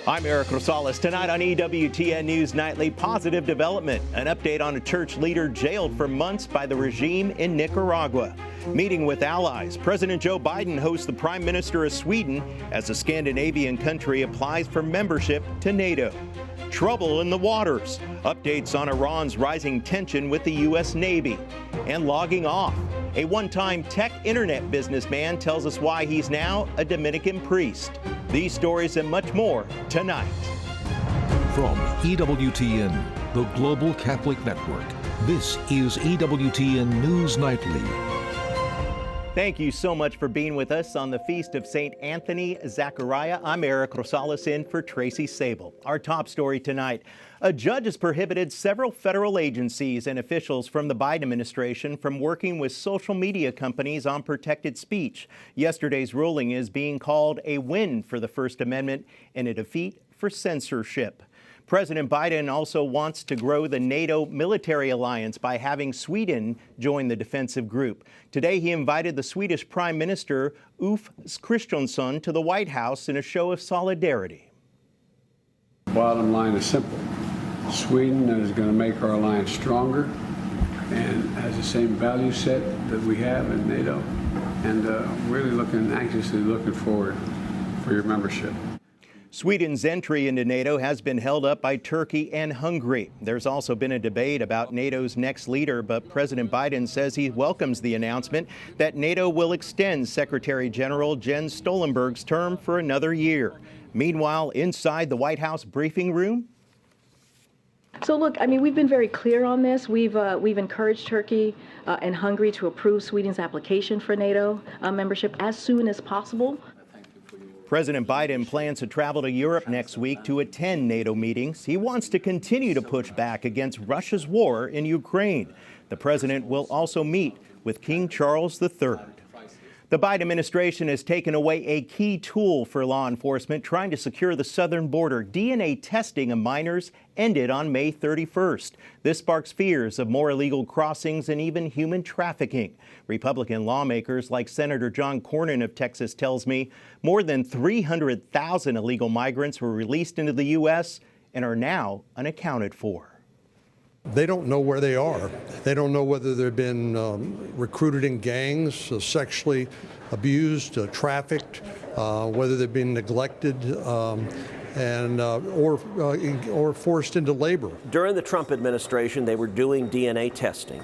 I'm Eric Rosales. Tonight on EWTN News Nightly, positive development. An update on a church leader jailed for months by the regime in Nicaragua. Meeting with allies, President Joe Biden hosts the Prime Minister of Sweden as the Scandinavian country applies for membership to NATO. Trouble in the waters. Updates on Iran's rising tension with the U.S. Navy. And logging off. A one-time tech internet businessman tells us why he's now a Dominican priest. These stories and much more tonight. From EWTN, the Global Catholic Network, this is EWTN News Nightly. Thank you so much for being with us on the Feast of St. Anthony Zachariah. I'm Eric Rosales in for Tracy Sable. Our top story tonight. A judge has prohibited several federal agencies and officials from the Biden administration from working with social media companies on protected speech. Yesterday's ruling is being called a win for the First Amendment and a defeat for censorship. President Biden also wants to grow the NATO military alliance by having Sweden join the defensive group. Today, he invited the Swedish Prime Minister Ulf Kristersson to the White House in a show of solidarity. Bottom line is simple. Sweden is going to make our alliance stronger and has the same value set that we have in NATO, and really anxiously looking forward for your membership. Sweden's entry into NATO has been held up by Turkey and Hungary. There's also been a debate about NATO's next leader, but President Biden says he welcomes the announcement that NATO will extend Secretary General Jens Stoltenberg's term for another year. Meanwhile, inside the White House briefing room, so look, I mean, we've been very clear on this. We've encouraged Turkey and Hungary to approve Sweden's application for NATO membership as soon as possible. President Biden plans to travel to Europe next week to attend NATO meetings. He wants to continue to push back against Russia's war in Ukraine. The president will also meet with King Charles III. The Biden administration has taken away a key tool for law enforcement trying to secure the southern border. DNA testing of minors ended on May 31st. This sparks fears of more illegal crossings and even human trafficking. Republican lawmakers like Senator John Cornyn of Texas tells me more than 300,000 illegal migrants were released into the U.S. and are now unaccounted for. They don't know where they are. They don't know whether they've been recruited in gangs, sexually abused, trafficked, whether they've been neglected, or forced into labor. During the Trump administration, they were doing DNA testing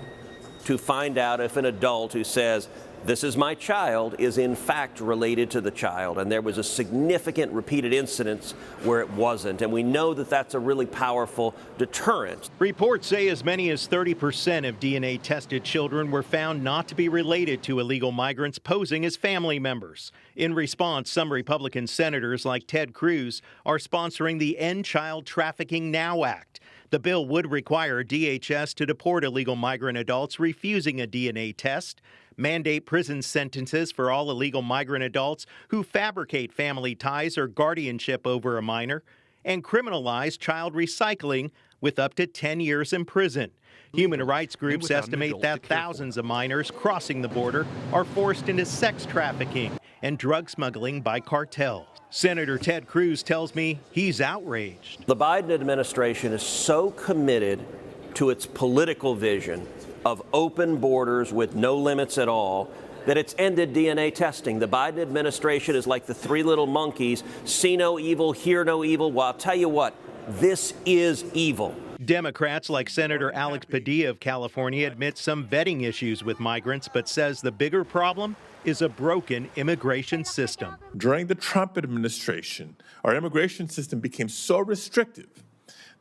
to find out if an adult who says, "This is my child," is in fact related to the child. And there was a significant repeated incidents where it wasn't. And we know that that's a really powerful deterrent. Reports say as many as 30% of DNA tested children were found not to be related to illegal migrants posing as family members. In response, some Republican senators like Ted Cruz are sponsoring the End Child Trafficking Now Act. The bill would require DHS to deport illegal migrant adults refusing a DNA test, mandate prison sentences for all illegal migrant adults who fabricate family ties or guardianship over a minor, and criminalize child recycling with up to 10 years in prison. Human rights groups estimate that thousands of minors crossing the border are forced into sex trafficking and drug smuggling by cartels. Senator Ted Cruz tells me he's outraged. The Biden administration is so committed to its political vision of open borders with no limits at all that it's ended DNA testing. The Biden administration is like the three little monkeys: see no evil, hear no evil. Well, I'll tell you what, this is evil. Democrats like Senator Alex Padilla of California admit some vetting issues with migrants, but says the bigger problem is a broken immigration system. During the Trump administration, our immigration system became so restrictive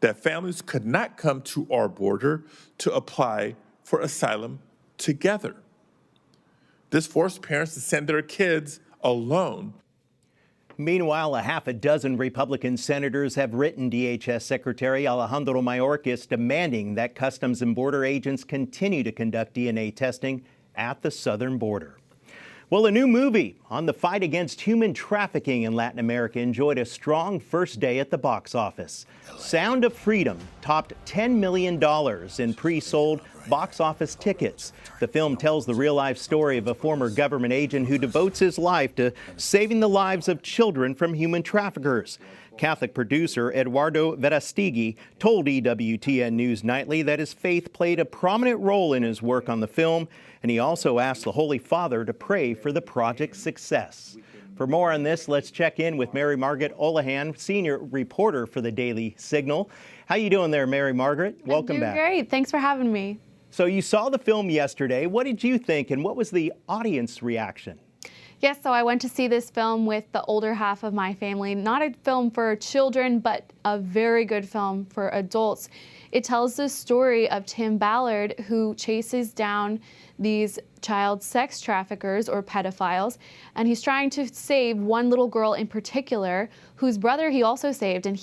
that families could not come to our border to apply for asylum together. This forced parents to send their kids alone. Meanwhile, a half a dozen Republican senators have written DHS Secretary Alejandro Mayorkas demanding that Customs and Border agents continue to conduct DNA testing at the southern border. Well, a new movie on the fight against human trafficking in Latin America enjoyed a strong first day at the box office. Sound of Freedom topped $10 million in pre-sold box office tickets. The film tells the real-life story of a former government agent who devotes his life to saving the lives of children from human traffickers. Catholic producer Eduardo Verastegui told EWTN News Nightly that his faith played a prominent role in his work on the film, and he also asked the Holy Father to pray for the project's success. For more on this, let's check in with Mary Margaret Olohan, senior reporter for the Daily Signal. How you doing there, Mary Margaret? Welcome back. Great. Thanks for having me. So you saw the film yesterday. What did you think, and what was the audience reaction? Yes, so I went to see this film with the older half of my family. Not a film for children, but a very good film for adults. It tells the story of Tim Ballard, who chases down these child sex traffickers or pedophiles, and he's trying to save one little girl in particular, whose brother he also saved, and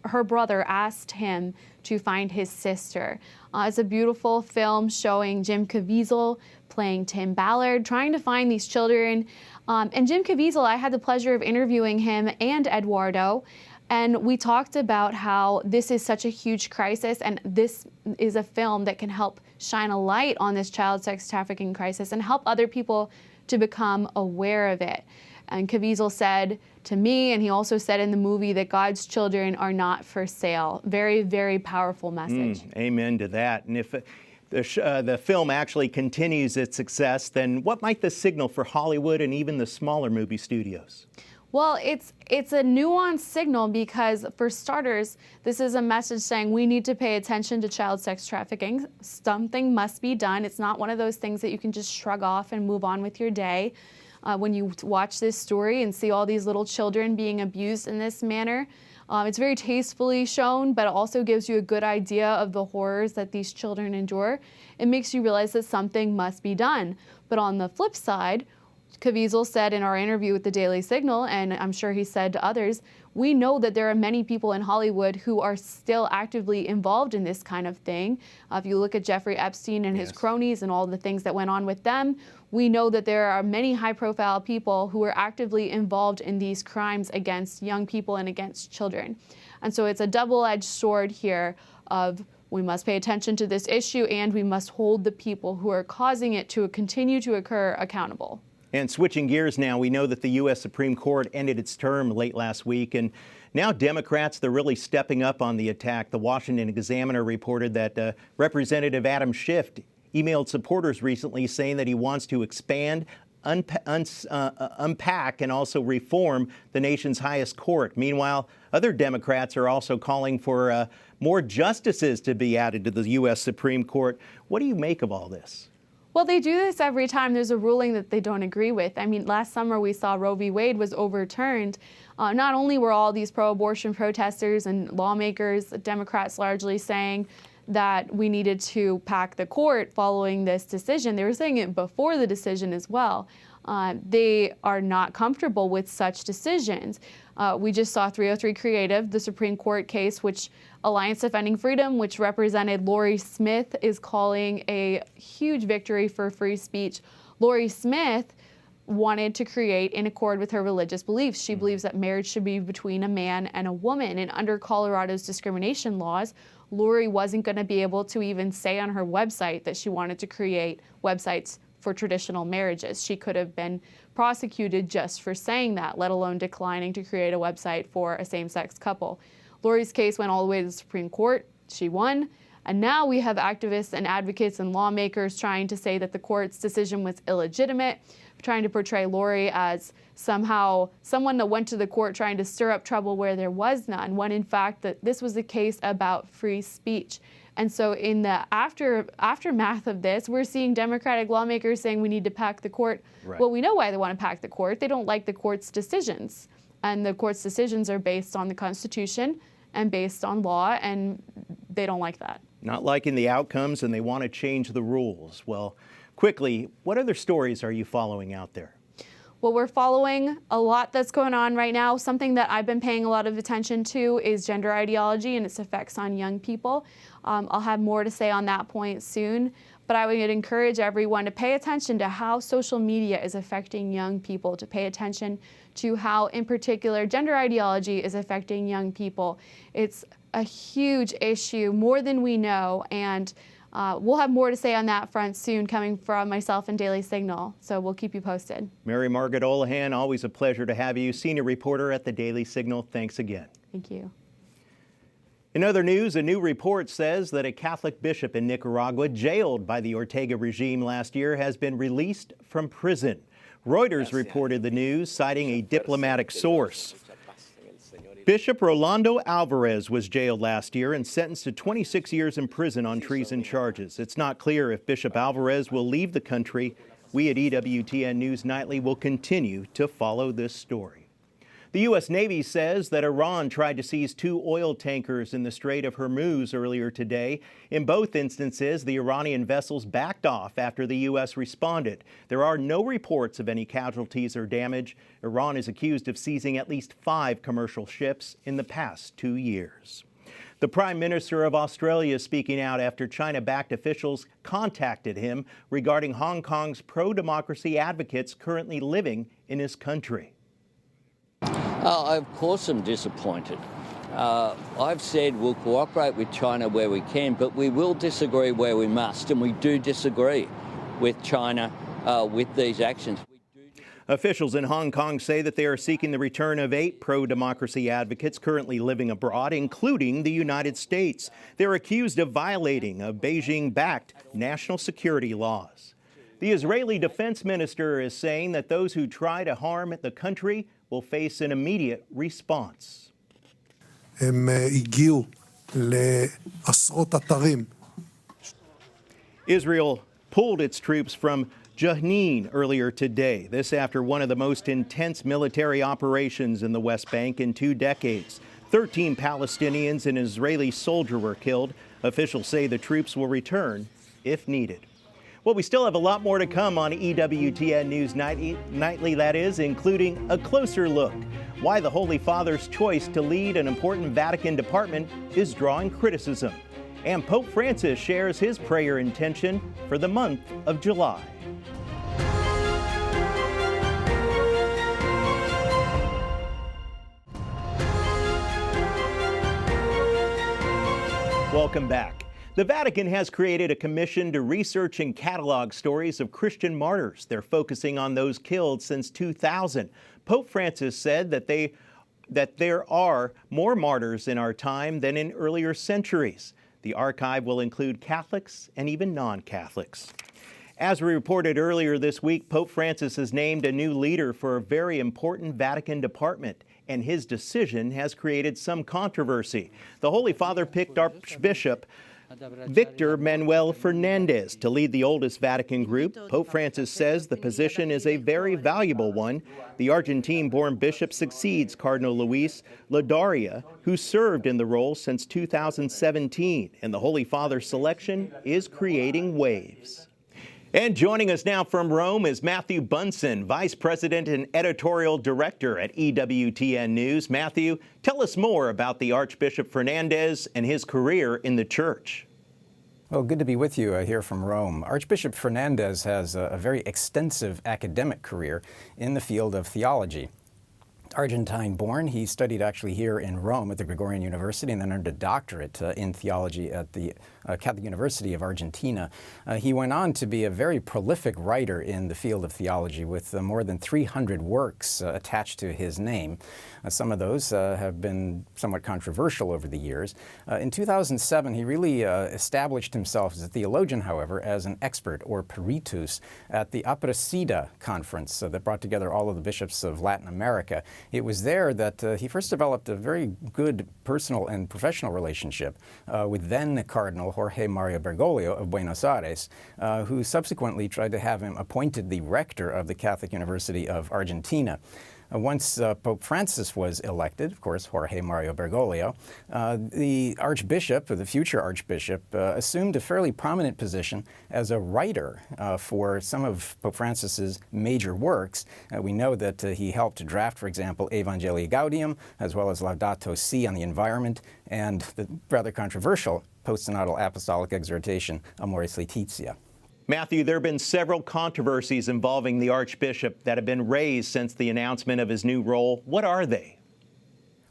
her brother asked him to find his sister. It's a beautiful film showing Jim Caviezel playing Tim Ballard, trying to find these children. And Jim Caviezel, I had the pleasure of interviewing him and Eduardo, and we talked about how this is such a huge crisis, and this is a film that can help shine a light on this child sex trafficking crisis and help other people to become aware of it. And Caviezel said to me, and he also said in the movie, that God's children are not for sale. Very, very powerful message. Amen to that. And if the film actually continues its success, then what might this signal for Hollywood and even the smaller movie studios? Well, it's a nuanced signal because, for starters, this is a message saying we need to pay attention to child sex trafficking. Something must be done. It's not one of those things that you can just shrug off and move on with your day. When you watch this story and see all these little children being abused in this manner, it's very tastefully shown, but it also gives you a good idea of the horrors that these children endure. It makes you realize that something must be done. But on the flip side, Caviezel said in our interview with the Daily Signal, and I'm sure he said to others, we know that there are many people in Hollywood who are still actively involved in this kind of thing. If you look at Jeffrey Epstein and his cronies and all the things that went on with them, we know that there are many high-profile people who are actively involved in these crimes against young people and against children. And so it's a double-edged sword here of we must pay attention to this issue and we must hold the people who are causing it to continue to occur accountable. And switching gears now, we know that the U.S. Supreme Court ended its term late last week, and now Democrats, they're really stepping up on the attack. The Washington Examiner reported that Representative Adam Schiff emailed supporters recently saying that he wants to expand, unpack, and also reform the nation's highest court. Meanwhile, other Democrats are also calling for more justices to be added to the U.S. Supreme Court. What do you make of all this? Well, they do this every time there's a ruling that they don't agree with. I mean, last summer we saw Roe v. Wade was overturned. Not only were all these pro-abortion protesters and lawmakers, Democrats largely, saying that we needed to pack the court following this decision, they were saying it before the decision as well. They are not comfortable with such decisions. We just saw 303 Creative, the Supreme Court case, which Alliance Defending Freedom, which represented Lori Smith, is calling a huge victory for free speech. Lori Smith wanted to create in accord with her religious beliefs. She believes that marriage should be between a man and a woman. And under Colorado's discrimination laws, Lori wasn't going to be able to even say on her website that she wanted to create websites for traditional marriages. She could have been prosecuted just for saying that, let alone declining to create a website for a same-sex couple. Lori's case went all the way to the Supreme Court. She won. And now we have activists and advocates and lawmakers trying to say that the court's decision was illegitimate, trying to portray Lori as somehow someone that went to the court trying to stir up trouble where there was none, when in fact that this was a case about free speech. And so in the aftermath of this, we're seeing Democratic lawmakers saying we need to pack the court. Right. Well, we know why they want to pack the court. They don't like the court's decisions. And the court's decisions are based on the Constitution and based on law, and they don't like that. Not liking the outcomes, and they want to change the rules. Well, quickly, what other stories are you following out there? Well, we're following a lot that's going on right now. Something that I've been paying a lot of attention to is gender ideology and its effects on young people. I'll have more to say on that point soon, but I would encourage everyone to pay attention to how social media is affecting young people, to pay attention to how, in particular, gender ideology is affecting young people. It's a huge issue, more than we know, and we'll have more to say on that front soon, coming from myself and Daily Signal. So we'll keep you posted. Mary Margaret Olohan, always a pleasure to have you. Senior reporter at the Daily Signal. Thanks again. Thank you. In other news, a new report says that a Catholic bishop in Nicaragua, jailed by the Ortega regime last year, has been released from prison. Reuters reported the news, citing a diplomatic source. Bishop Rolando Alvarez was jailed last year and sentenced to 26 years in prison on treason charges. It's not clear if Bishop Alvarez will leave the country. We at EWTN News Nightly will continue to follow this story. The U.S. Navy says that Iran tried to seize 2 oil tankers in the Strait of Hormuz earlier today. In both instances, the Iranian vessels backed off after the U.S. responded. There are no reports of any casualties or damage. Iran is accused of seizing at least 5 commercial ships in the past 2 years. The Prime Minister of Australia is speaking out after China-backed officials contacted him regarding Hong Kong's pro-democracy advocates currently living in his country. Of course I'm disappointed. I've said we'll cooperate with China where we can, but we will disagree where we must, and we do disagree with China with these actions. Officials in Hong Kong say that they are seeking the return of 8 pro-democracy advocates currently living abroad, including the United States. They're accused of violating of Beijing-backed national security laws. The Israeli defense minister is saying that those who try to harm the country will face an immediate response. Israel pulled its troops from Jenin earlier today. This after one of the most intense military operations in the West Bank in 2 decades. 13 Palestinians and an Israeli soldier were killed. Officials say the troops will return if needed. Well, we still have a lot more to come on EWTN News Nightly, that is, including a closer look. Why the Holy Father's choice to lead an important Vatican department is drawing criticism. And Pope Francis shares his prayer intention for the month of July. Welcome back. The Vatican has created a commission to research and catalog stories of Christian martyrs. They're focusing on those killed since 2000. Pope Francis said that there are more martyrs in our time than in earlier centuries. The archive will include Catholics and even non-Catholics. As we reported earlier this week, Pope Francis has named a new leader for a very important Vatican department, and his decision has created some controversy. The Holy Father picked Archbishop Victor Manuel Fernandez to lead the oldest Vatican group. Pope Francis says the position is a very valuable one. The Argentine-born bishop succeeds Cardinal Luis Ladaria, who served in the role since 2017, and the Holy Father's selection is creating waves. And joining us now from Rome is Matthew Bunson, Vice President and Editorial Director at EWTN News. Matthew, tell us more about the Archbishop Fernandez and his career in the Church. Well, good to be with you here from Rome. Archbishop Fernandez has a very extensive academic career in the field of theology. Argentine-born, he studied actually here in Rome at the Gregorian University and then earned a doctorate in theology at the Catholic University of Argentina. He went on to be a very prolific writer in the field of theology with more than 300 works attached to his name. Some of those have been somewhat controversial over the years. In 2007, he really established himself as a theologian, however, as an expert or peritus at the Aparecida conference that brought together all of the bishops of Latin America. It was there that he first developed a very good personal and professional relationship with then Cardinal Jorge Mario Bergoglio of Buenos Aires, who subsequently tried to have him appointed the rector of the Catholic University of Argentina. Once Pope Francis was elected, of course, Jorge Mario Bergoglio, the Archbishop, or the future Archbishop, assumed a fairly prominent position as a writer for some of Pope Francis's major works. We know that he helped to draft, for example, Evangelii Gaudium, as well as Laudato Si on the environment, and the rather controversial post-synodal apostolic exhortation, Amoris Laetitia. Matthew, there have been several controversies involving the Archbishop that have been raised since the announcement of his new role. What are they?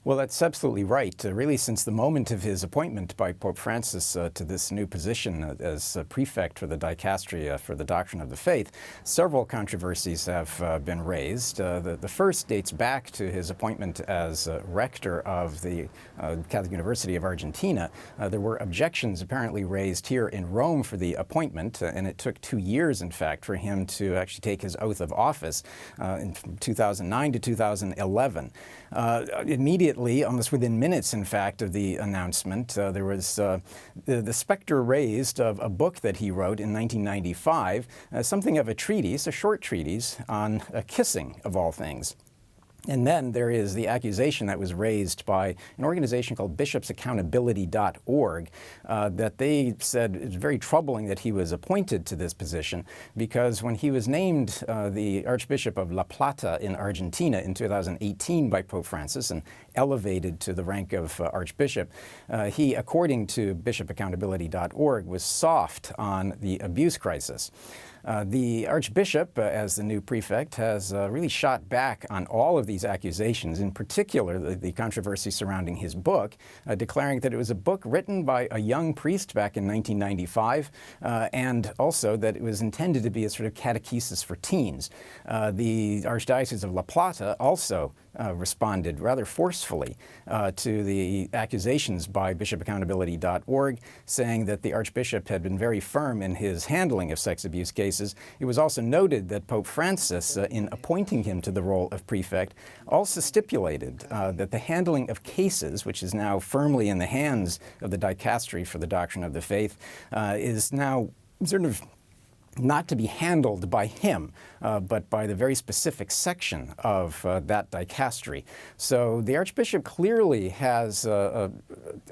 Well, that's absolutely right. Really, since the moment of his appointment by Pope Francis to this new position as prefect for the dicastery for the doctrine of the faith, several controversies have been raised. The first dates back to his appointment as rector of the Catholic University of Argentina. There were objections apparently raised here in Rome for the appointment, and it took 2 years, in fact, for him to actually take his oath of office in 2009 to 2011. Immediately, almost within minutes, in fact, of the announcement, there was the specter raised of a book that he wrote in 1995, something of a treatise, a short treatise on kissing, of all things. And then there is the accusation that was raised by an organization called bishopsaccountability.org that they said it's very troubling that he was appointed to this position because when he was named the Archbishop of La Plata in Argentina in 2018 by Pope Francis and elevated to the rank of Archbishop, he, according to bishopsaccountability.org, was soft on the abuse crisis. The Archbishop, as the new prefect, has really shot back on all of these accusations, in particular the controversy surrounding his book, declaring that it was a book written by a young priest back in 1995, and also that it was intended to be a sort of catechesis for teens. The Archdiocese of La Plata also responded rather forcefully to the accusations by bishopsaccountability.org, saying that the Archbishop had been very firm in his handling of sex abuse cases. It was also noted that Pope Francis, in appointing him to the role of prefect, also stipulated that the handling of cases, which is now firmly in the hands of the dicastery for the doctrine of the faith, is now sort of not to be handled by him, but by the very specific section of that dicastery. So the Archbishop clearly has an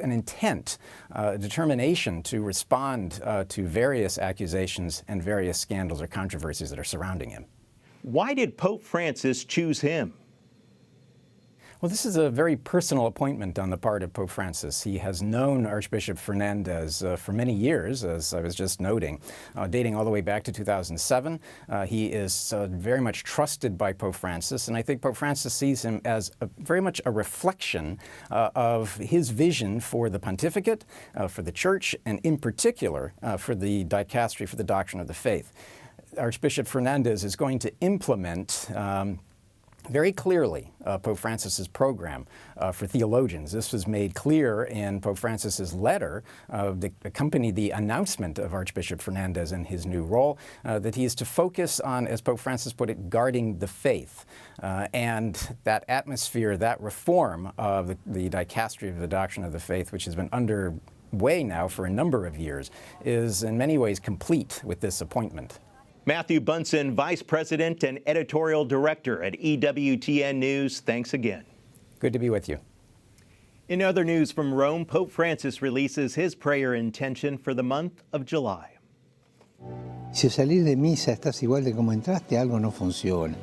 intent, a determination to respond to various accusations and various scandals or controversies that are surrounding him. Why did Pope Francis choose him? Well, this is a very personal appointment on the part of Pope Francis. He has known Archbishop Fernandez for many years, as I was just noting, dating all the way back to 2007. He is very much trusted by Pope Francis, and I think Pope Francis sees him as very much a reflection of his vision for the pontificate, for the Church, and in particular for the dicastery for the doctrine of the faith. Archbishop Fernandez is going to implement very clearly Pope Francis's program for theologians. This was made clear in Pope Francis's letter that accompanied the announcement of Archbishop Fernandez in his new role, that he is to focus on, as Pope Francis put it, guarding the faith. And that atmosphere, that reform of the dicastery of the doctrine of the faith, which has been underway now for a number of years, is in many ways complete with this appointment. Matthew Bunson, Vice President and Editorial Director at EWTN News, thanks again. Good to be with you. In other news from Rome, Pope Francis releases his prayer intention for the month of July. Si al salir de misa estás igual de como entraste, algo no funciona.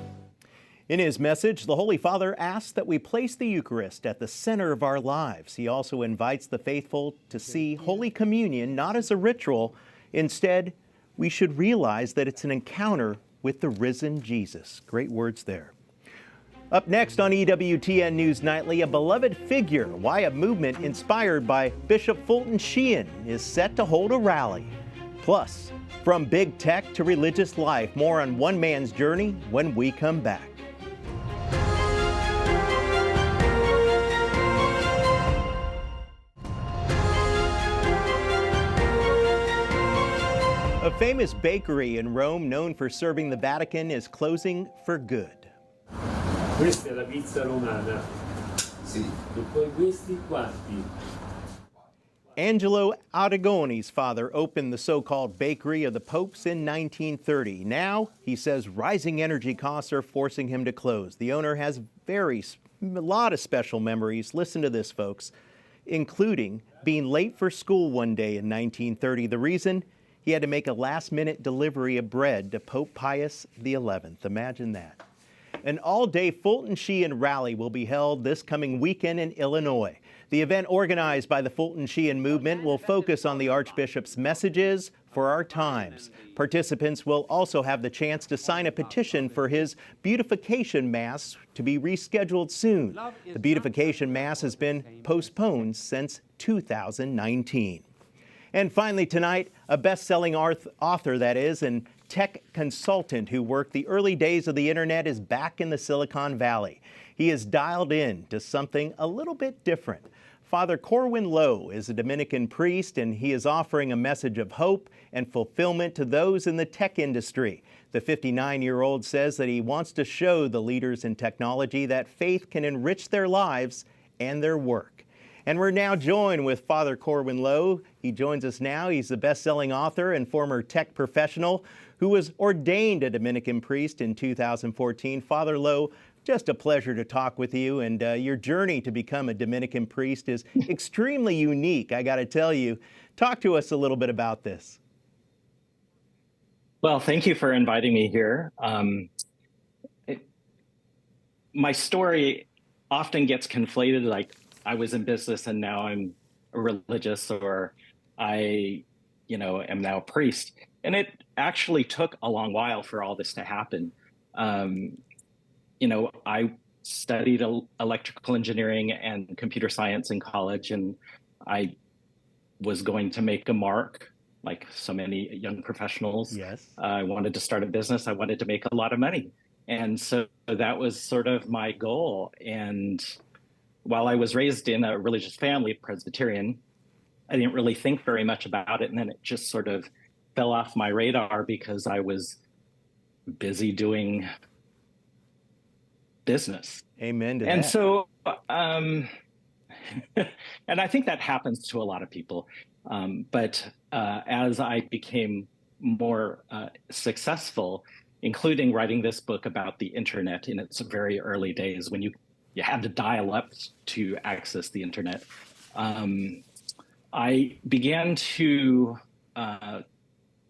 In his message, the Holy Father asks that we place the Eucharist at the center of our lives. He also invites the faithful to see Holy Communion not as a ritual. Instead, we should realize that it's an encounter with the risen Jesus. Great words there. Up next on EWTN News Nightly, a beloved figure, why a movement inspired by Bishop Fulton Sheen is set to hold a rally. Plus, from big tech to religious life, more on one man's journey when we come back. A famous bakery in Rome known for serving the Vatican is closing for good. Questa è la pizza romana. Sì. E poi questi quanti? Angelo Aragone's father opened the so-called bakery of the popes in 1930. Now, he says rising energy costs are forcing him to close. The owner has a lot of special memories. Listen to this, folks, including being late for school one day in 1930. The reason? He had to make a last-minute delivery of bread to Pope Pius XI. Imagine that. An all-day Fulton Sheen rally will be held this coming weekend in Illinois. The event, organized by the Fulton Sheen movement, will focus on the Archbishop's messages for our times. Participants will also have the chance to sign a petition for his beatification mass to be rescheduled soon. The beatification mass has been postponed since 2019. And finally tonight, a best-selling author, that is, and tech consultant who worked the early days of the internet is back in the Silicon Valley. He is dialed in to something a little bit different. Father Corwin Low is a Dominican priest, and he is offering a message of hope and fulfillment to those in the tech industry. The 59-year-old says that he wants to show the leaders in technology that faith can enrich their lives and their work. And we're now joined with Father Corwin Low. He joins us now. He's the best-selling author and former tech professional who was ordained a Dominican priest in 2014. Father Low, just a pleasure to talk with you, and your journey to become a Dominican priest is extremely unique, I got to tell you. Talk to us a little bit about this. Well, thank you for inviting me here. My story often gets conflated, like I was in business and now I'm religious, or I, am now a priest. And it actually took a long while for all this to happen. I studied electrical engineering and computer science in college, and I was going to make a mark, like so many young professionals. Yes. I wanted to start a business. I wanted to make a lot of money. And so that was sort of my goal. And while I was raised in a religious family, Presbyterian, I didn't really think very much about it. And then it just sort of fell off my radar because I was busy doing business. Amen to that. And so, and I think that happens to a lot of people. But as I became more successful, including writing this book about the internet in its very early days, when you had to dial up to access the internet, I began to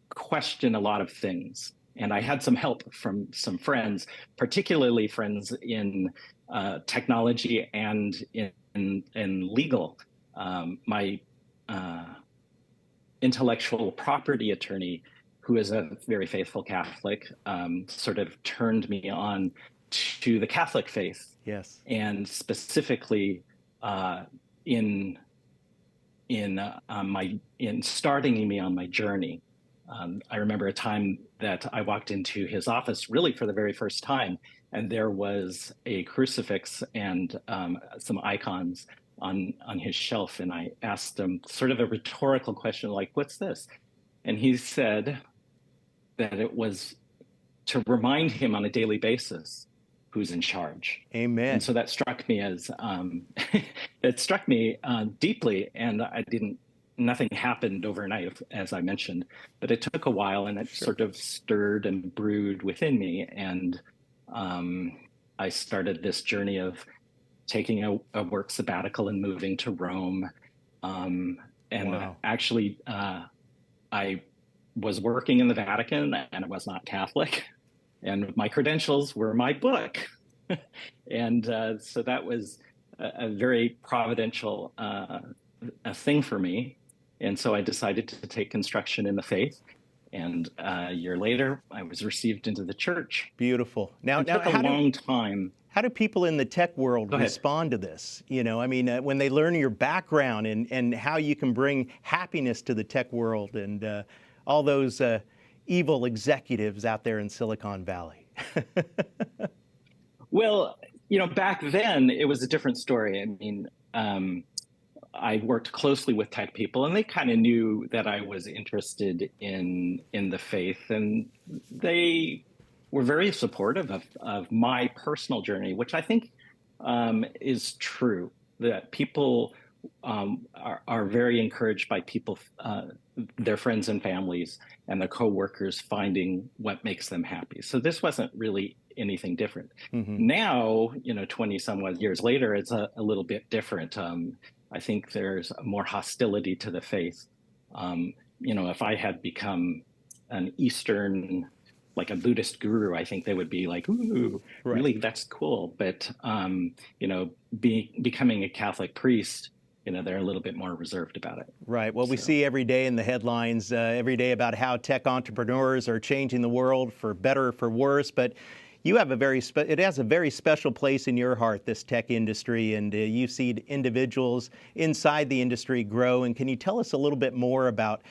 question a lot of things. And I had some help from some friends, particularly friends in technology and in legal. My intellectual property attorney, who is a very faithful Catholic, sort of turned me on to the Catholic faith. Yes. And specifically in starting me on my journey. I remember a time that I walked into his office really for the very first time, and there was a crucifix and some icons on his shelf. And I asked him sort of a rhetorical question like, "What's this?" And he said that it was to remind him on a daily basis who's in charge. Amen. And so that struck me as, it struck me deeply, and nothing happened overnight, as I mentioned, but it took a while, and it sort of stirred and brewed within me. And I started this journey of taking a work sabbatical and moving to Rome. Wow. Actually, I was working in the Vatican, and I was not Catholic, and my credentials were my book. And so that was a very providential a thing for me. And so I decided to take construction in the faith. And a year later, I was received into the church. Beautiful. Now, it took a long time. How do people in the tech world respond to this? When they learn your background and how you can bring happiness to the tech world and all those evil executives out there in Silicon Valley. Well, back then it was a different story. I mean, I worked closely with tech people, and they kind of knew that I was interested in the faith, and they were very supportive of my personal journey, which I think is true, that people are very encouraged by people, their friends and families and their coworkers finding what makes them happy. So this wasn't really anything different. Mm-hmm. Now, 20 some odd years later, it's a little bit different. I think there's more hostility to the faith. If I had become an Eastern, like a Buddhist guru, I think they would be like, "Ooh, really? That's cool." But becoming a Catholic priest, they're a little bit more reserved about it. Right. Well, we see every day in the headlines, every day about how tech entrepreneurs are changing the world for better or for worse. But you have it has a very special place in your heart, this tech industry, and you see individuals inside the industry grow. And can you tell us a little bit more about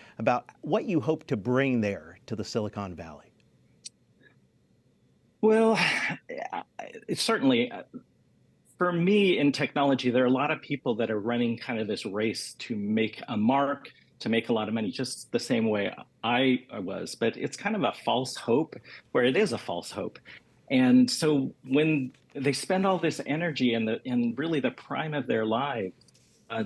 what you hope to bring there to the Silicon Valley? Well, it's certainly, for me in technology, there are a lot of people that are running kind of this race to make a mark, to make a lot of money, just the same way I was. But it's kind of a false hope, where it is a false hope. And so when they spend all this energy in really the prime of their life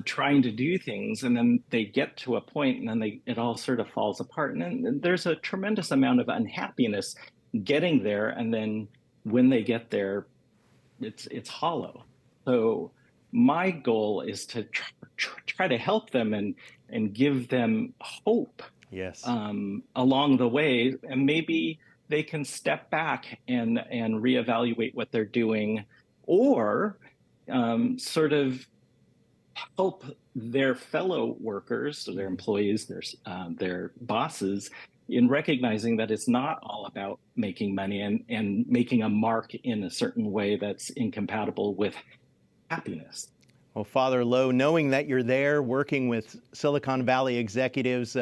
trying to do things, and then they get to a point and then it all sort of falls apart. And there's a tremendous amount of unhappiness getting there. And then when they get there, it's hollow. So my goal is to try to help them and give them hope. Yes. Along the way, and maybe they can step back and reevaluate what they're doing, or sort of help their fellow workers, their employees, their bosses, in recognizing that it's not all about making money and making a mark in a certain way that's incompatible with happiness. Well, Father Low, knowing that you're there working with Silicon Valley executives,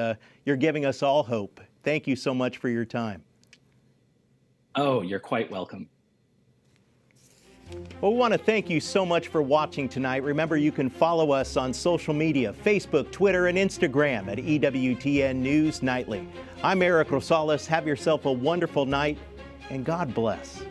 you're giving us all hope. Thank you so much for your time. Oh, you're quite welcome. Well, we want to thank you so much for watching tonight. Remember, you can follow us on social media, Facebook, Twitter, and Instagram at EWTN News Nightly. I'm Eric Rosales. Have yourself a wonderful night, and God bless.